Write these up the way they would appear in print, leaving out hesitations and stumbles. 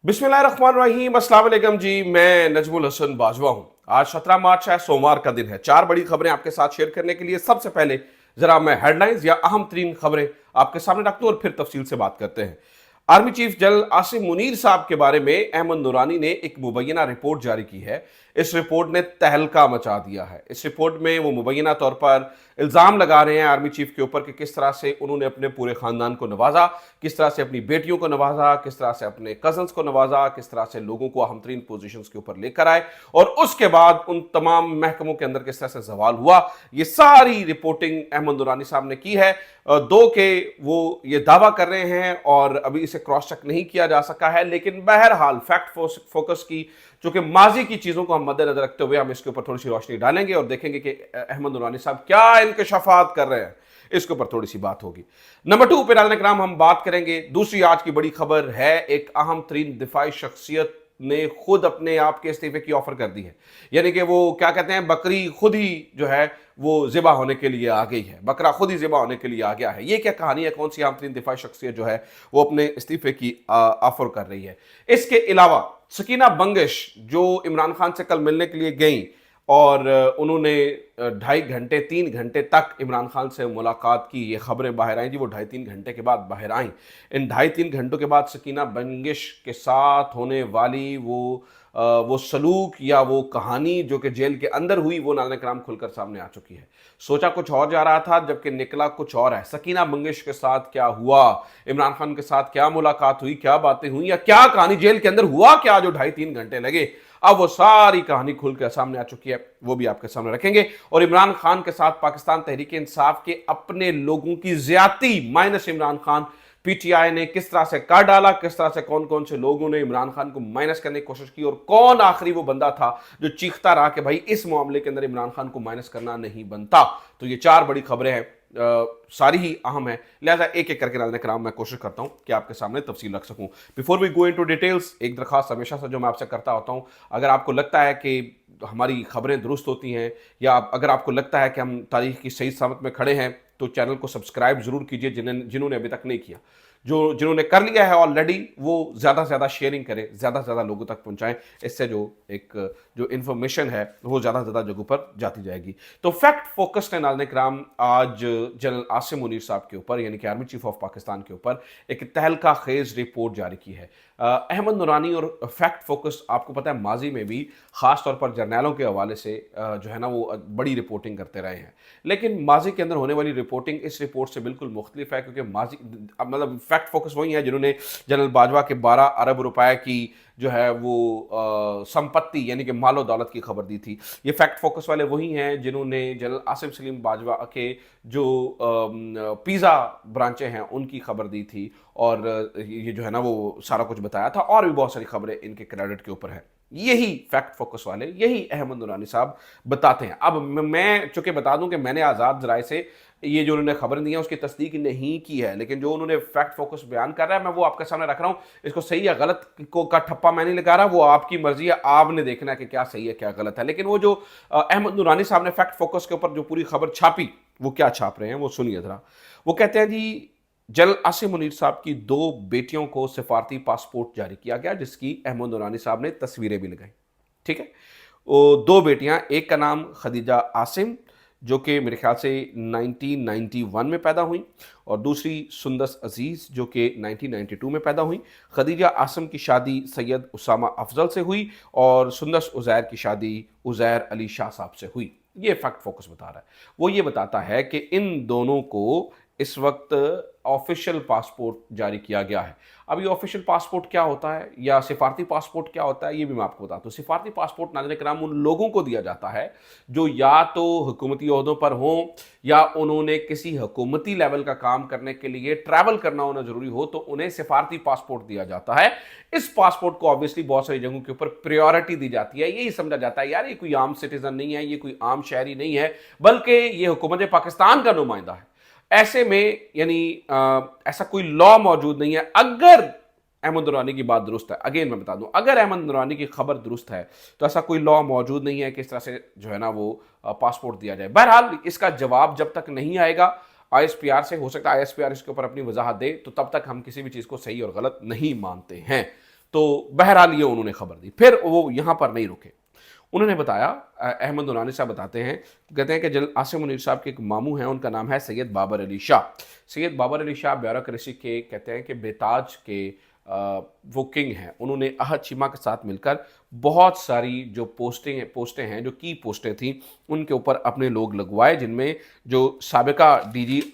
बिस्मिल्लाहिर्रहमानिर्रहीम, अस्सलाम वालेकुम जी। मैं नजमुल हसन बाजवा हूँ। आज 17 मार्च है, सोमवार का दिन है। चार बड़ी खबरें आपके साथ शेयर करने के लिए सबसे पहले जरा मैं हेडलाइंस या अहम तरीन खबरें आपके सामने रखता हूँ और फिर तफसील से बात करते हैं। Army chief general Asim Munir साहब के बारे में अहमद नूरानी ने एक मुबैना रिपोर्ट जारी की है। इस रिपोर्ट ने तहलका मचा दिया है। इस रिपोर्ट में वो मुबैना तौर पर इल्ज़ाम लगा रहे हैं आर्मी चीफ के ऊपर कि किस तरह से उन्होंने अपने पूरे ख़ानदान को नवाजा, किस तरह से अपनी बेटियों को नवाजा, किस तरह से अपने कजन्स को नवाजा, किस तरह से लोगों को अहम तरीन पोजिशन के ऊपर लेकर आए और उसके बाद उन तमाम महकमों के अंदर किस तरह से सवाल हुआ। ये सारी रिपोर्टिंग अहमद नूरानी साहब ने की है। दो के वो ये दावा कर रहे हैं और अभी इसे क्रॉस चेक नहीं किया जा सका है, लेकिन बहरहाल फैक्ट फोकस की जो कि माजी की चीजों को हम मद्देनजर रखते हुए हम इसके ऊपर थोड़ी सी रोशनी डालेंगे और देखेंगे कि अहमद नूरानी साहब क्या इंकशाफात कर रहे हैं। इसके ऊपर थोड़ी सी बात होगी। नंबर 2 पे डालने कराम हम बात करेंगे। दूसरी आज की बड़ी खबर है, एक अहम तरीन दिफाई शख्सियत ने खुद अपने आप के इस्तीफे की ऑफर कर दी है। यानी कि वो क्या कहते हैं, बकरी खुद ही जो है वो ज़िबा होने के लिए आ गई है, बकरा खुद ही ज़िबा होने के लिए आ गया है। ये क्या कहानी है? कौन सी अहम तरीन दिफाई शख्सियत जो है वो अपने इस्तीफे की ऑफर कर रही है? इसके अलावा सकीना बंगश जो इमरान खान से कल मिलने के लिए गई और उन्होंने 2.5 घंटे 3 घंटे तक इमरान खान से मुलाकात की। ये खबरें बाहर आई जी, वो 2.5-3 घंटे के बाद बाहर आई। इन 2.5-3 घंटों के बाद सकीना बंगिश के साथ होने वाली वो सलूक या वो कहानी जो कि जेल के अंदर हुई, वो नाज़रीन कराम खुलकर सामने आ चुकी है। सोचा कुछ और जा रहा था, जबकि निकला कुछ और है। सकीना बंगिश के साथ क्या हुआ, इमरान खान के साथ क्या मुलाकात हुई, क्या बातें हुई या क्या कहानी जेल के अंदर हुआ क्या जो 2.5-3 घंटे लगे, अब वो सारी कहानी खुलकर सामने आ चुकी है। वो भी आपके सामने रखेंगे। और इमरान खान के साथ पाकिस्तान तहरीक इंसाफ के अपने लोगों की ज्यादती माइनस इमरान खान, पीटीआई ने किस तरह से कर डाला, किस तरह से कौन कौन से लोगों ने इमरान खान को माइनस करने की कोशिश की और कौन आखिरी वो बंदा था जो चीखता रहा कि भाई इस मामले के अंदर इमरान खान को माइनस करना नहीं बनता। तो ये चार बड़ी खबरें हैं, सारी ही अहम है, लिहाजा एक एक करके नाज़रीन कराम मैं कोशिश करता हूं कि आपके सामने तफसील रख सकूं। Before we go into details, एक दरखास्त हमेशा से जो मैं आपसे करता होता हूं, अगर आपको लगता है कि हमारी खबरें दुरुस्त होती हैं या अगर आपको लगता है कि हम तारीख की सही सामत में खड़े हैं, तो चैनल को सब्सक्राइब जरूर कीजिए जिन्होंने अभी तक नहीं किया। जिन्होंने कर लिया है ऑलरेडी, वो ज़्यादा से ज़्यादा शेयरिंग करें, ज़्यादा से ज़्यादा लोगों तक पहुंचाएं। इससे जो इन्फॉर्मेशन है वो ज़्यादा से ज़्यादा जगहों पर जाती जाएगी। तो फैक्ट फोकस ने नाज़रीन कराम आज जनरल आसिम मुनीर साहब के ऊपर, यानी कि आर्मी चीफ ऑफ पाकिस्तान के ऊपर एक तहलका खेज रिपोर्ट जारी की है। अहमद नूरानी और फैक्ट फोकस, आपको पता है, माजी में भी ख़ास तौर पर जर्नैलों के हवाले से जो है ना वो बड़ी रिपोर्टिंग करते रहे हैं, लेकिन माजी के अंदर होने वाली रिपोर्टिंग इस रिपोर्ट से बिल्कुल मुख्तलिफ है। क्योंकि माजी मतलब फैक्ट फोकस वही है जिन्होंने जनरल बाजवा के 12 अरब रुपए की जो है वो संपत्ति यानी कि मालो दौलत की खबर दी थी। ये फैक्ट फोकस वाले वही हैं जिन्होंने जनरल आसिम सलीम बाजवा के जो पिज़्ज़ा ब्रांचें हैं उनकी खबर दी थी और ये जो है ना वो सारा कुछ बताया था, और भी बहुत सारी खबरें इनके क्रेडिट के ऊपर है। यही फैक्ट फोकस वाले, यही अहमद नूरानी साहब बताते हैं। अब मैं चूंकि बता दूं कि मैंने आज़ाद ज़राए से ये जो उन्होंने खबरें दी हैं उसकी तस्दीक नहीं की है, लेकिन जो उन्होंने फैक्ट फोकस बयान कर रहा है मैं वो आपके सामने रख रहा हूं। इसको सही या गलत को का ठप्पा मैं नहीं लगा रहा, वो आपकी मर्जी है, आपने देखना है कि क्या सही है क्या गलत है। लेकिन वो जो अहमद नूरानी साहब ने फैक्ट फोकस के ऊपर जो पूरी खबर छापी, वो क्या छाप रहे हैं वो सुनिए जरा। वो कहते हैं जी, जनरल आसिम मुनीर साहब की 2 बेटियों को सिफारती पासपोर्ट जारी किया गया, जिसकी अहमद नूरानी साहब ने तस्वीरें भी लगाई। ठीक है, वो 2 बेटियां, एक का नाम खदीजा आसिम जो कि मेरे ख्याल से 1991 में पैदा हुई, और दूसरी सुंदस अजीज़ जो कि 1992 में पैदा हुई। खदीजा आसिम की शादी सैयद उसामा अफजल से हुई और सुंदस उज़ैर की शादी उज़ैर अली शाह साहब से हुई। ये फैक्ट फोकस बता रहा है। वो ये बताता है कि इन दोनों को इस वक्त ऑफिशियल पासपोर्ट जारी किया गया है। अब ये ऑफिशियल पासपोर्ट क्या होता है या सिफारती पासपोर्ट क्या होता है, ये भी मैं आपको बताता हूँ। सिफारती पासपोर्ट नाज़रीन कराम उन लोगों को दिया जाता है जो या तो हुकूमती ओहदों पर हों या उन्होंने किसी हुकूमती लेवल का काम करने के लिए ट्रैवल करना होना जरूरी हो, तो उन्हें सिफारती पासपोर्ट दिया जाता है। इस पासपोर्ट को ऑब्वियसली बहुत सारी जगहों के ऊपर प्रायोरिटी दी जाती है। यही समझा जाता है यार ये कोई आम सिटीजन नहीं है, ये कोई आम शहरी नहीं है, बल्कि ये हुकूमत पाकिस्तान का नुमाइंदा है। ऐसे में यानी ऐसा कोई लॉ मौजूद नहीं है। अगर अहमद नूरानी की बात दुरुस्त है, अगेन मैं बता दूं, अगर अहमद नूरानी की खबर दुरुस्त है तो ऐसा कोई लॉ मौजूद नहीं है कि इस तरह से जो है ना वो पासपोर्ट दिया जाए। बहरहाल इसका जवाब जब तक नहीं आएगा आईएसपीआर से, हो सकता है आईएसपीआर इसके ऊपर अपनी वजाहत दे, तो तब तक हम किसी भी चीज़ को सही और गलत नहीं मानते हैं। तो बहरहाल ये उन्होंने खबर दी। फिर वो यहाँ पर नहीं रुके, उन्होंने बताया, अहमद नूरानी साहब बताते हैं, कहते हैं कि जनरल आसिम मुनीर साहब के एक मामू हैं, उनका नाम है सैयद बाबर अली शाह। सैयद बाबर अली शाह ब्यूरोक्रेसी के कहते हैं कि बेताज के वो किंग हैं। उन्होंने अहद चीमा के साथ मिलकर बहुत सारी जो पोस्टें हैं, जो की पोस्टें थी, उनके ऊपर अपने लोग लगवाए, जिनमें जो साबिका DGIFIA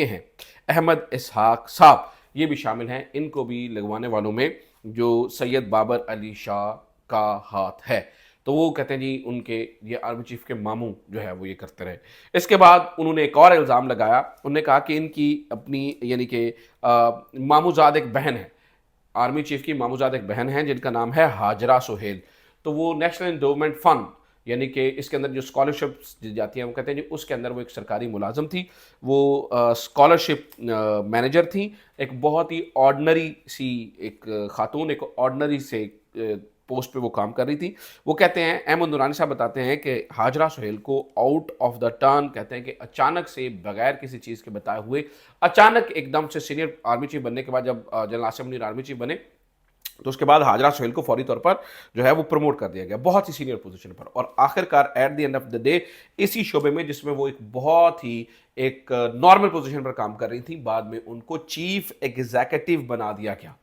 हैं अहमद इसहाक साहब, ये भी शामिल हैं। इनको भी लगवाने वालों में जो सैयद बाबर अली शाह का हाथ है। तो वो कहते हैं जी उनके ये आर्मी चीफ के मामू जो है वो ये करते रहे। इसके बाद उन्होंने एक और इल्ज़ाम लगाया, उन्होंने कहा कि इनकी अपनी यानी कि मामूजाद एक बहन है, आर्मी चीफ की मामूजाद एक बहन है जिनका नाम है हाजरा सुहेल। तो वो नेशनल एंडोमेंट फंड यानी कि इसके अंदर जो स्कॉलरशिप्स दी जाती हैं, वो कहते हैं जी उसके अंदर वो एक सरकारी मुलाजम थी, वो स्कॉलरशिप मैनेजर थी, एक बहुत ही ऑर्डनरी सी एक खातून, एक ऑर्डनरी से पोस्ट पे वो काम कर रही थी। वो कहते हैं, अहमद नूरानी साहब बताते हैं कि हाजरा सुहेल को आउट ऑफ द टर्न, कहते हैं कि अचानक से बगैर किसी चीज़ के बताए हुए अचानक एकदम से सीनियर आर्मी चीफ बनने के बाद जब general Asim Munir army chief बने तो उसके बाद हाजरा सुहेल को फौरी तौर पर जो है वो प्रमोट कर दिया गया बहुत ही सीनियर पोजीशन पर, और आखिरकार at the end of the day इसी शोबे में जिसमें वो एक बहुत ही एक नॉर्मल पोजीशन पर काम कर रही थी, बाद में उनको चीफ एग्जीक्यूटिव बना दिया गया।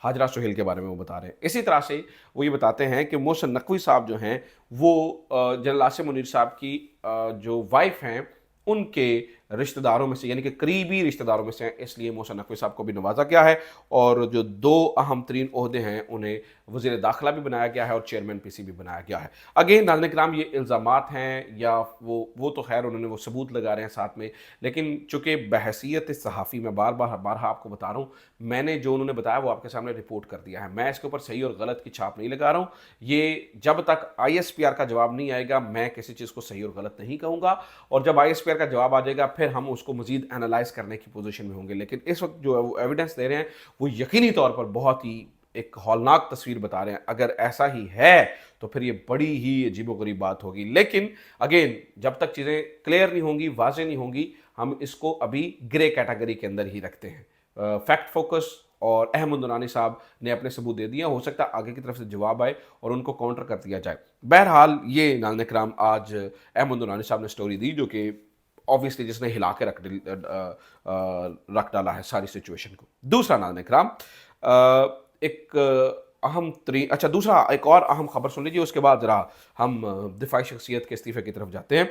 हाजरा सुहेल के बारे में वो बता रहे हैं। इसी तरह से वो ये बताते हैं कि मोहसिन नकवी साहब जो हैं वो जनरल आसिम मुनीर साहब की जो वाइफ हैं उनके रिश्तेदारों में से यानी कि करीबी रिश्तेदारों में से हैं, इसलिए मोहसिन नकवी साहब को भी नवाजा गया है। और जो दो अहम तरीन ओहदे हैं उन्हें वज़ीर दाखिला भी बनाया गया है और चेयरमैन पीसी भी बनाया गया है। अगेन नाज़रीन किराम, ये इल्ज़ामात हैं या वो तो खैर उन्होंने वो सबूत लगा रहे हैं साथ में, लेकिन चूँकि बहसीयत सहाफ़ी में बार आपको बता रहा हूँ, मैंने जो उन्होंने बताया वो आपके सामने रिपोर्ट कर दिया है। मैं इसके ऊपर सही और गलत की छाप नहीं लगा रहा हूँ। ये जब तक ISPR का जवाब नहीं आएगा मैं किसी चीज़ को सही और गलत नहीं कहूँगा, और जब ISPR का जवाब आ जाएगा फिर हम उसको मजीद एनालाइज करने की पोजीशन में होंगे। लेकिन इस वक्त जो एविडेंस दे रहे हैं वो यकीनी तौर पर बहुत ही एक हौलनाक तस्वीर बता रहे हैं। अगर ऐसा ही है तो फिर ये बड़ी ही अजीबोगरीब बात होगी। लेकिन अगेन जब तक चीज़ें क्लियर नहीं होंगी, वाज़ेह नहीं होंगी, हम इसको अभी ग्रे कैटेगरी के अंदर ही रखते हैं। फैक्ट फोकस और अहमद नूरानी साहब ने अपने सबूत दे दिए, हो सकता है आगे की तरफ से जवाब आए और उनको काउंटर कर दिया जाए। बहरहाल ये नाज़रीन किराम आज अहमद नूरानी साहब ने स्टोरी दी जो कि ऑब्वियसली जिसने हिला के रख डाला है सारी सिचुएशन को। दूसरा नाज़रीन किराम एक दूसरा एक और अहम खबर सुन लीजिए, उसके बाद जरा हम दिफाई शख्सियत के इस्तीफे की तरफ जाते हैं।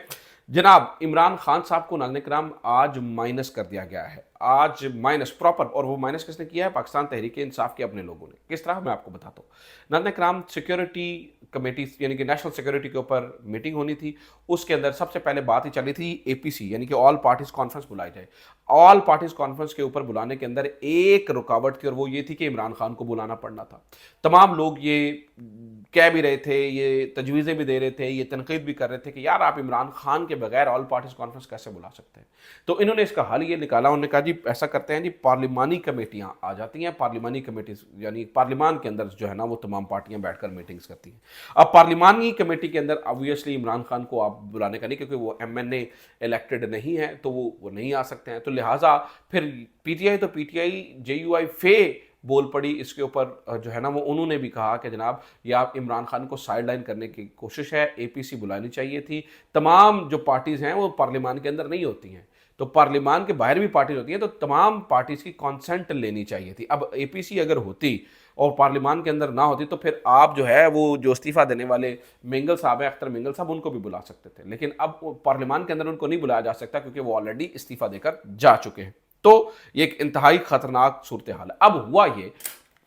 जनाब इमरान खान साहब को नाज़रीन किराम आज माइनस कर दिया गया है, आज माइनस प्रॉपर। और वो माइनस किसने किया है? पाकिस्तान तहरीक इंसाफ के अपने लोगों ने। किस तरह मैं आपको बताता हूँ। नाज़रीन किराम सिक्योरिटी कमेटी यानी कि नेशनल सिक्योरिटी के ऊपर मीटिंग होनी थी, उसके अंदर सबसे पहले बात ही चली थी APC यानी कि ऑल पार्टीज कॉन्फ्रेंस बुलाई जाए। ऑल पार्टीज कॉन्फ्रेंस के ऊपर बुलाने के अंदर एक रुकावट थी और वो ये थी कि इमरान खान को बुलाना पड़ना था। तमाम लोग ये कह भी रहे थे, ये तजवीज़ें भी दे रहे थे, ये तनकीद भी कर रहे थे कि यार आप इमरान खान के बगैर ऑल पार्टीज कॉन्फ्रेंस कैसे बुला सकते हैं। तो इन्होंने इसका हल ये निकाला, उन्होंने कहा जी ऐसा करते हैं जी, पार्लिमानी कमेटियां आ जाती हैं, पार्लिमानी कमेटीज यानी पार्लिमान के अंदर जो है ना वो तमाम पार्टियां बैठकर मीटिंग्स करती हैं। अब पार्लिमानी कमेटी के अंदर ऑब्वियसली इमरान खान को आप बुलाने का नहीं, क्योंकि वो MNA इलेक्टेड नहीं है तो वो नहीं आ सकते हैं। तो लिहाजा फिर PTI तो PTI JUI फे बोल पड़ी इसके ऊपर जो है ना वो उन्होंने भी कहा कि जनाब ये आप इमरान खान को साइड लाइन करने की कोशिश है, APC बुलानी चाहिए थी। तमाम जो पार्टीज़ हैं वो पार्लिमान के अंदर नहीं होती हैं, तो पार्लिमान के बाहर भी पार्टीज होती हैं, तो तमाम पार्टीज़ की कॉन्सेंट लेनी चाहिए थी। अब APC अगर होती और पार्लिमान के अंदर ना होती तो फिर आप जो है वो जो इस्तीफ़ा देने वाले मिंगल साहब हैं, अख्तर मिंगल साहब, उनको भी बुला सकते थे। लेकिन अब पार्लिमान के अंदर उनको नहीं बुलाया जा सकता क्योंकि वो ऑलरेडी इस्तीफ़ा देकर जा चुके हैं। तो ये एक इंतहाई खतरनाक सूरत हाल है। अब हुआ ये,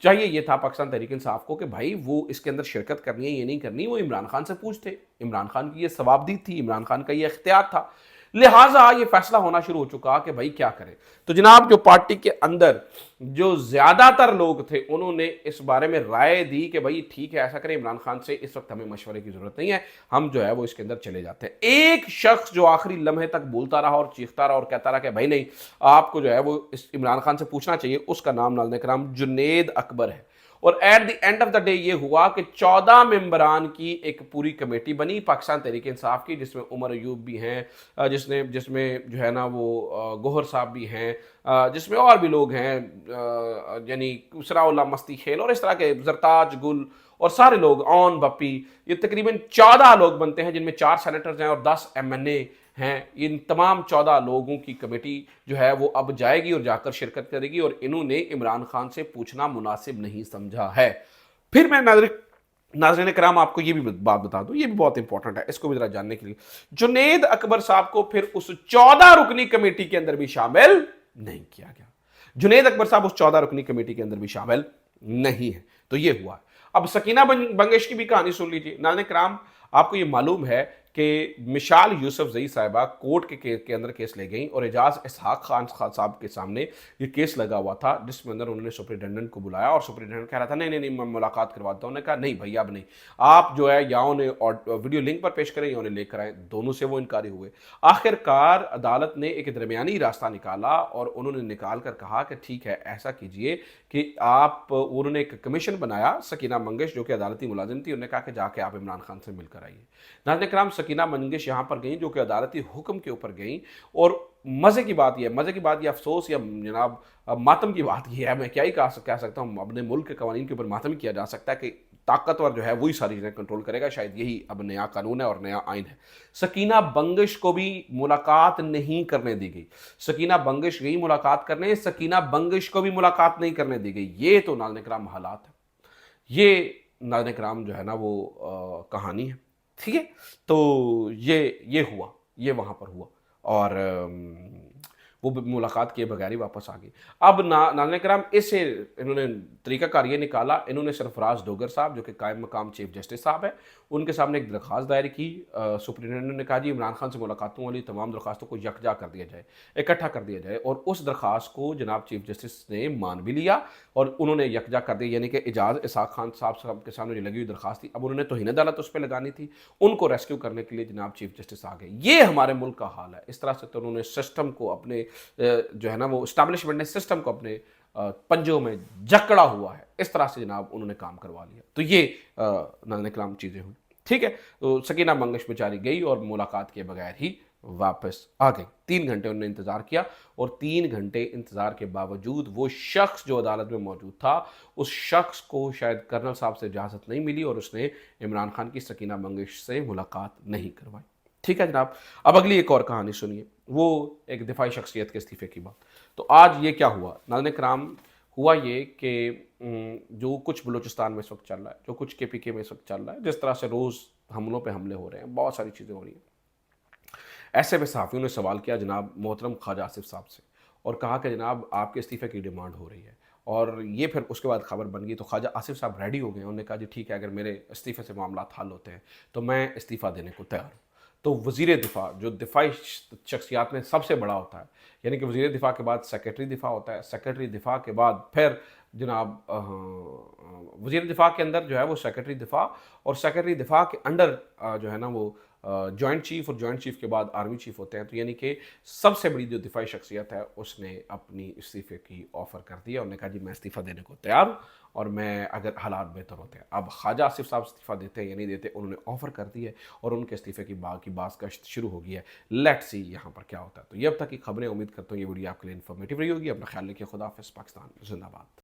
चाहिए ये था पाकिस्तान तहरीक इंसाफ को कि भाई वो इसके अंदर शिरकत करनी है ये नहीं करनी, वो इमरान खान से पूछते। इमरान खान की ये सवाबदीद थी, इमरान खान का ये इख्तियार था, लिहाजा ये फैसला होना शुरू हो चुका कि भाई क्या करें। तो जनाब जो पार्टी के अंदर जो ज्यादातर लोग थे उन्होंने इस बारे में राय दी कि भाई ठीक है ऐसा करें, इमरान खान से इस वक्त हमें मशवरे की जरूरत नहीं है, हम जो है वो इसके अंदर चले जाते हैं। एक शख्स जो आखिरी लम्हे तक बोलता रहा और चीखता रहा और कहता रहा कि भाई नहीं आपको जो है वो इस इमरान खान से पूछना चाहिए, उसका नाम नाज़रीन किराम जुनैद अकबर है। اور at the end of the day یہ ہوا کہ 14 ممبران کی ایک پوری کمیٹی بنی پاکستان تحریک انصاف کی، جس میں عمر ایوب بھی ہیں، جس میں جو ہے نا وہ گوہر صاحب بھی ہیں، جس میں اور بھی لوگ ہیں، یعنی اسراء اللہ مستی خیل اور اس طرح کے زرتاج گل اور سارے لوگ، اون بپی، یہ تقریباً 14 لوگ بنتے ہیں، جن میں 4 سینیٹرز ہیں اور 10 MNA ہیں۔ ان تمام 14 لوگوں کی کمیٹی جو ہے وہ اب جائے گی اور جا کر شرکت کرے گی، اور انہوں نے عمران خان سے پوچھنا مناسب نہیں سمجھا ہے۔ پھر میں ناظرین کرام آپ کو یہ بھی بات بتا دوں، یہ بھی بہت امپورٹنٹ ہے، اس کو بھی ذرا جاننے کے لیے، جنید اکبر صاحب کو پھر اس 14 رکنی کمیٹی کے اندر بھی شامل نہیں کیا گیا۔ جنید اکبر صاحب اس 14 رکنی کمیٹی کے اندر بھی شامل نہیں ہے۔ تو یہ ہوا ہے۔ اب سکینہ بنگش کی بھی کہانی سن لیجیے۔ ناظرین کرام آپ کو یہ معلوم ہے کہ مشال یوسف زئی صاحبہ کورٹ کے اندر کیس لے گئیں اور اعجاز اسحاق خان صاحب کے سامنے یہ کیس لگا ہوا تھا، جس میں اندر انہوں نے سپرنٹینڈنٹ کو بلایا اور سپرنٹینڈنٹ کہہ رہا تھا نہیں میں ملاقات کرواتا ہوں۔ انہوں نے کہا نہیں بھائی اب نہیں، آپ جو ہے یا انہیں ویڈیو لنک پر پیش کریں یا انہیں لے کر آئیں۔ دونوں سے وہ انکاری ہوئے۔ آخر کار عدالت نے ایک درمیانی راستہ نکالا اور انہوں نے نکال کر کہا کہ ٹھیک ہے ایسا کیجئے کہ انہوں نے ایک کمیشن بنایا، سکینہ منگش جو کہ عدالتی ملازم تھی، انہوں نے کہا کہ جا کے آپ عمران خان سے مل کر آئیے۔ ناظرین کرام سکینہ منگش یہاں پر گئیں جو کہ عدالتی حکم کے اوپر گئیں، اور مزے کی بات یہ افسوس یا جناب ماتم کی بات یہ ہے، میں کیا ہی کہہ سکتا ہوں، اپنے ملک کے قوانین کے اوپر ماتم کیا جا سکتا ہے کہ طاقتور جو ہے وہی ساری چیزیں کنٹرول کرے گا، شاید یہی اب نیا قانون ہے اور نیا آئین ہے۔ سکینہ بنگش کو بھی ملاقات نہیں کرنے دی گئی۔ سکینہ بنگش گئی ملاقات کرنے، سکینہ بنگش کو بھی ملاقات نہیں کرنے دی گئی۔ یہ تو ناظرین کرام حالات ہے، یہ ناظرین کرام جو ہے نا وہ کہانی ہے، ٹھیک ہے۔ تو یہ ہوا، یہ وہاں پر ہوا، اور وہ ملاقات کیے بغیر ہی واپس آ گئی۔ اب ناظرین کرام اسے انہوں نے طریقہ کار یہ نکالا، انہوں نے سرفراز ڈوگر صاحب جو کہ قائم مقام چیف جسٹس صاحب ہے، ان کے سامنے ایک درخواست دائر کی۔ سپرنٹینڈنٹ نے کہا جی عمران خان سے ملاقاتوں والی تمام درخواستوں کو یکجا کر دیا جائے، اکٹھا کر دیا جائے، اور اس درخواست کو جناب چیف جسٹس نے مان بھی لیا اور انہوں نے یکجا کر دیا، یعنی کہ اعجاز اسحاق خان صاحب کے سامنے جو لگی ہوئی درخواست تھی، اب انہوں نے توہین عدالت اس پہ لگانی تھی، ان کو ریسکیو کرنے کے لیے جناب چیف جسٹس آ گئے۔ یہ ہمارے ملک کا حال ہے۔ اس طرح سے تو انہوں نے سسٹم کو اپنے جو ہے نا وہ اسٹیبلشمنٹ نے سسٹم کو اپنے پنجوں میں جکڑا ہوا ہے، اس طرح سے جناب انہوں نے کام کروا لیا۔ تو یہ ناظرین کرام چیزیں ہوئی، ٹھیک ہے۔ تو سکینہ منگش بیچاری گئی اور ملاقات کے بغیر ہی واپس آ گئی۔ 3 گھنٹے انہوں نے انتظار کیا، اور 3 گھنٹے انتظار کے باوجود وہ شخص جو عدالت میں موجود تھا، اس شخص کو شاید کرنل صاحب سے اجازت نہیں ملی اور اس نے عمران خان کی سکینہ منگش سے ملاقات نہیں کروائی، ٹھیک ہے جناب۔ اب اگلی ایک اور کہانی سنیے، وہ ایک دفاعی شخصیت کے استعفے کی بات۔ تو آج یہ کیا ہوا ناظرین کرام، ہوا یہ کہ جو کچھ بلوچستان میں اس وقت چل رہا ہے، جو کچھ KPK میں اس وقت چل رہا ہے، جس طرح سے روز حملوں پہ حملے ہو رہے ہیں، بہت ساری چیزیں ہو رہی ہیں، ایسے میں صحافیوں نے سوال کیا جناب محترم خواجہ آصف صاحب سے، اور کہا کہ جناب آپ کے استعفے کی ڈیمانڈ ہو رہی ہے، اور یہ پھر اس کے بعد خبر بن گئی۔ تو خواجہ آصف صاحب ریڈی ہو گئے، انہوں نے کہا جی ٹھیک ہے، اگر میرے استعفے سے معاملات حل ہوتے ہیں تو میں استعفیٰ دینے کو تیار ہوں۔ تو وزیر دفاع جو دفاعی شخصیات میں سب سے بڑا ہوتا ہے، یعنی کہ وزیر دفاع کے بعد سیکرٹری دفاع ہوتا ہے، سیکرٹری دفاع کے بعد پھر جناب وزیر دفاع کے اندر جو ہے وہ سیکرٹری دفاع، اور سیکرٹری دفاع کے انڈر جو ہے نا وہ جوائنٹ چیف، اور جوائنٹ چیف کے بعد آرمی چیف ہوتے ہیں۔ تو یعنی کہ سب سے بڑی جو دفاعی شخصیت ہے اس نے اپنی استعفے کی آفر کر دی، اور نے کہا جی میں استعفیٰ دینے کو تیار ہوں، اور میں اگر حالات بہتر ہوتے ہیں۔ اب خواجہ آصف صاحب استعفیٰ دیتے ہیں یا نہیں دیتے، انہوں نے آفر کر دی ہے اور ان کے استعفے کی باز گشت شروع ہو گئی ہے۔ لیٹ سی یہاں پر کیا ہوتا ہے۔ تو یہ اب تک کی خبریں، امید کرتا ہوں یہ ویڈیو آپ کے لیے انفارمیٹیو رہی ہوگی۔ اپنا خیال رکھیے، خدا حافظ، پاکستان زندہ باد۔